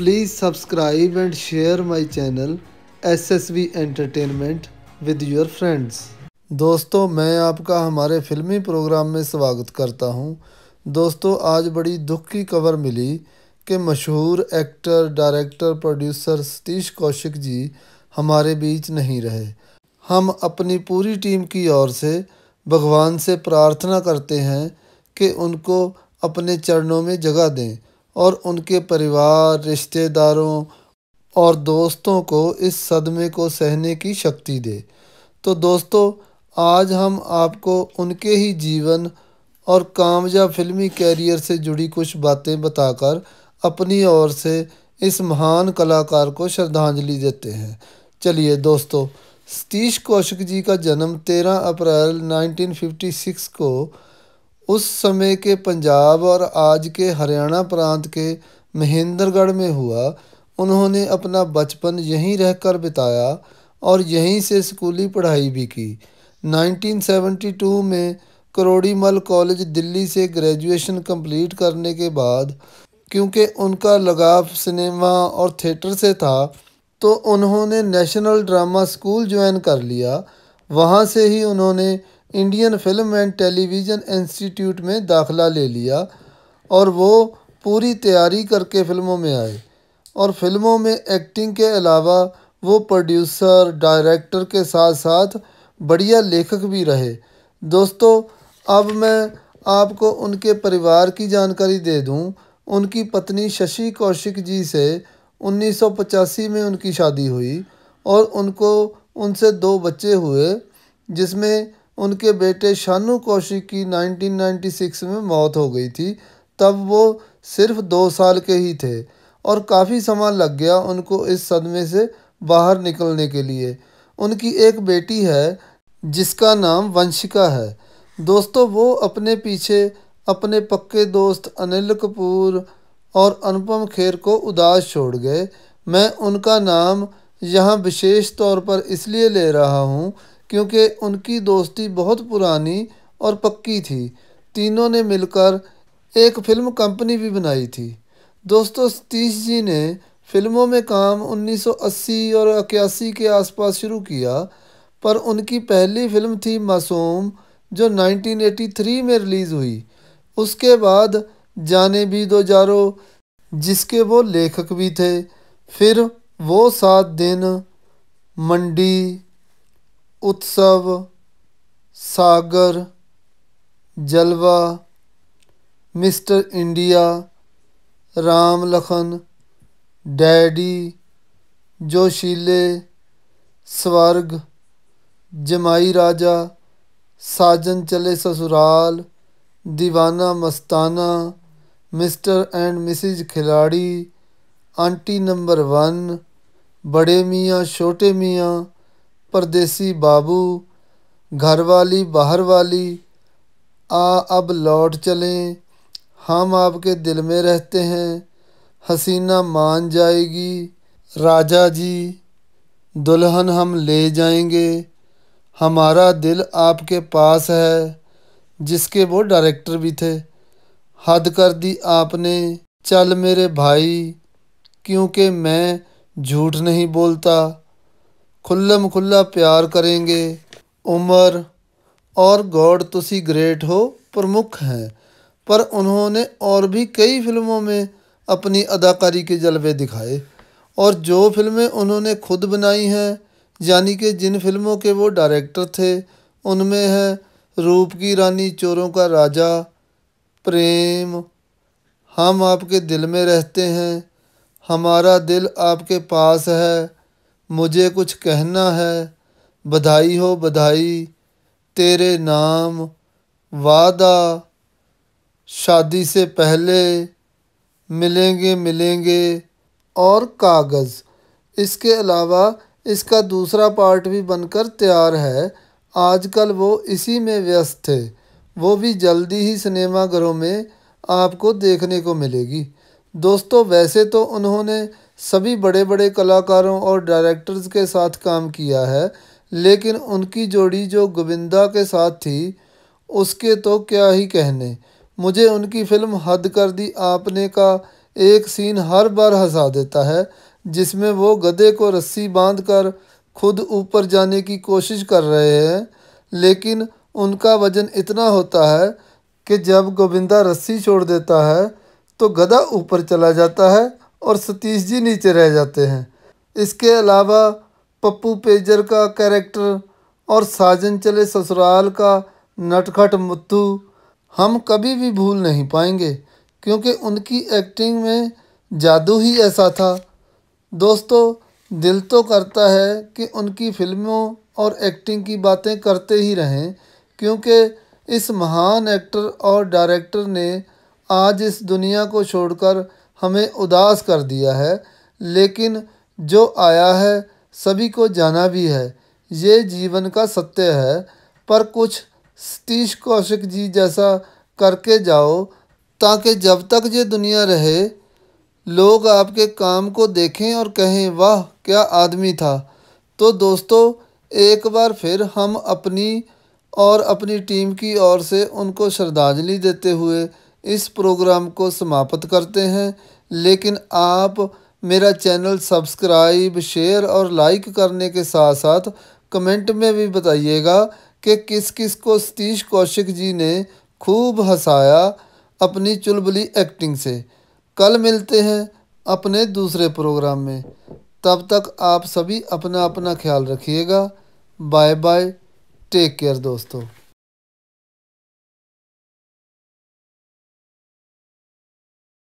Please subscribe and share my channel SSV Entertainment with your friends। दोस्तों, मैं आपका हमारे फिल्मी प्रोग्राम में स्वागत करता हूं। दोस्तों, आज बड़ी दुख की खबर मिली कि मशहूर actor, director, producer Satish Kaushik ji हमारे बीच नहीं रहे। हम अपनी पूरी टीम की ओर से भगवान से प्रार्थना करते हैं कि उनको अपने चरणों में जगह दें और उनके परिवार, रिश्तेदारों और दोस्तों को इस सदमे को सहने की शक्ति दे। तो दोस्तों, आज हम आपको उनके ही जीवन और कामयाब फिल्मी कैरियर से जुड़ी कुछ बातें बताकर अपनी ओर से इस महान कलाकार को श्रद्धांजलि देते हैं। चलिए दोस्तों, सतीश कौशिक जी का जन्म 13 अप्रैल 1956 को उस समय के पंजाब और आज के हरियाणा प्रांत के महेंद्रगढ़ में हुआ। उन्होंने अपना बचपन यहीं रहकर बिताया और यहीं से स्कूली पढ़ाई भी की। 1972 में करोड़ीमल कॉलेज दिल्ली से ग्रेजुएशन कंप्लीट करने के बाद, क्योंकि उनका लगाव सिनेमा और थिएटर से था, तो उन्होंने नेशनल ड्रामा स्कूल ज्वाइन कर लिया। वहाँ से ही उन्होंने Indian film and television institute में दाखिला ले लिया और वो पूरी तैयारी करके फिल्मों में आए। और फिल्मों में एक्टिंग के अलावा वो प्रोड्यूसर, डायरेक्टर के साथ साथ बढ़िया लेखक भी रहे। दोस्तों, अब मैं आपको उनके परिवार की जानकारी दे दूं। उनकी पत्नी शशि कौशिक जी से 1985 में उनकी शादी हुई और उनसे 2 बच्चे हुए, जिसमें उनके बेटे शानू कौशिक की 1996 में मौत हो गई थी। तब वो सिर्फ 2 साल के ही थे और काफ़ी समय लग गया उनको इस सदमे से बाहर निकलने के लिए। उनकी एक बेटी है जिसका नाम वंशिका है। दोस्तों, वो अपने पीछे अपने पक्के दोस्त अनिल कपूर और अनुपम खेर को उदास छोड़ गए। मैं उनका नाम यहाँ विशेष तौर पर इसलिए ले रहा हूँ क्योंकि उनकी दोस्ती बहुत पुरानी और पक्की थी। तीनों ने मिलकर एक फिल्म कंपनी भी बनाई थी। दोस्तों, सतीश जी ने फिल्मों में काम 1980 और 81 के आसपास शुरू किया, पर उनकी पहली फिल्म थी मासूम, जो 1983 में रिलीज़ हुई। उसके बाद जाने भी दो जारो, जिसके वो लेखक भी थे। फिर वो 7 दिन, मंडी, उत्सव, सागर, जलवा, mister India, Ram Lakhan, daddy, जोशीले, स्वर्ग, जमाई राजा, साजन चले ससुराल, दीवाना मस्ताना, मिस्टर एंड मिसिज खिलाड़ी, आंटी नंबर 1, बड़े मियाँ छोटे मियाँ, परदेसी बाबू, घरवाली बाहर वाली, अब लौट चलें, हम आपके दिल में रहते हैं, हसीना मान जाएगी, राजा जी, दुल्हन हम ले जाएंगे, हमारा दिल आपके पास है, जिसके वो डायरेक्टर भी थे। हद कर दी आपने, चल मेरे भाई, क्योंकि मैं झूठ नहीं बोलता, खुल्लम खुल्ला प्यार करेंगे, उमर और गॉड तुसी ग्रेट हो प्रमुख हैं। पर उन्होंने और भी कई फिल्मों में अपनी अदाकारी के जलवे दिखाए और जो फिल्में उन्होंने खुद बनाई हैं, यानी कि जिन फिल्मों के वो डायरेक्टर थे, उनमें है रूप की रानी, चोरों का राजा, प्रेम, हम आपके दिल में रहते हैं, हमारा दिल आपके पास है, मुझे कुछ कहना है, बधाई हो बधाई, तेरे नाम, वादा, शादी से पहले, मिलेंगे मिलेंगे और कागज़। इसके अलावा इसका दूसरा पार्ट भी बनकर तैयार है। आजकल वो इसी में व्यस्त थे। वो भी जल्दी ही सिनेमाघरों में आपको देखने को मिलेगी। दोस्तों, वैसे तो उन्होंने सभी बड़े बड़े कलाकारों और डायरेक्टर्स के साथ काम किया है, लेकिन उनकी जोड़ी जो गोविंदा के साथ थी, उसके तो क्या ही कहने। मुझे उनकी फिल्म हद कर दी आपने का एक सीन हर बार हंसा देता है, जिसमें वो गधे को रस्सी बांधकर खुद ऊपर जाने की कोशिश कर रहे हैं, लेकिन उनका वजन इतना होता है कि जब गोविंदा रस्सी छोड़ देता है तो गधा ऊपर चला जाता है और सतीश जी नीचे रह जाते हैं। इसके अलावा पप्पू पेजर का कैरेक्टर और साजन चले ससुराल का नटखट मुत्तू हम कभी भी भूल नहीं पाएंगे, क्योंकि उनकी एक्टिंग में जादू ही ऐसा था। दोस्तों, दिल तो करता है कि उनकी फिल्मों और एक्टिंग की बातें करते ही रहें, क्योंकि इस महान एक्टर और डायरेक्टर ने आज इस दुनिया को छोड़कर हमें उदास कर दिया है। लेकिन जो आया है सभी को जाना भी है, ये जीवन का सत्य है। पर कुछ सतीश कौशिक जी जैसा करके जाओ, ताकि जब तक ये दुनिया रहे लोग आपके काम को देखें और कहें, वाह क्या आदमी था। तो दोस्तों, एक बार फिर हम अपनी और अपनी टीम की ओर से उनको श्रद्धांजलि देते हुए इस प्रोग्राम को समाप्त करते हैं। लेकिन आप मेरा चैनल सब्सक्राइब, शेयर और लाइक करने के साथ साथ कमेंट में भी बताइएगा कि किस किस को सतीश कौशिक जी ने खूब हंसाया अपनी चुलबुली एक्टिंग से। कल मिलते हैं अपने दूसरे प्रोग्राम में। तब तक आप सभी अपना अपना ख्याल रखिएगा। बाय बाय, टेक केयर दोस्तों।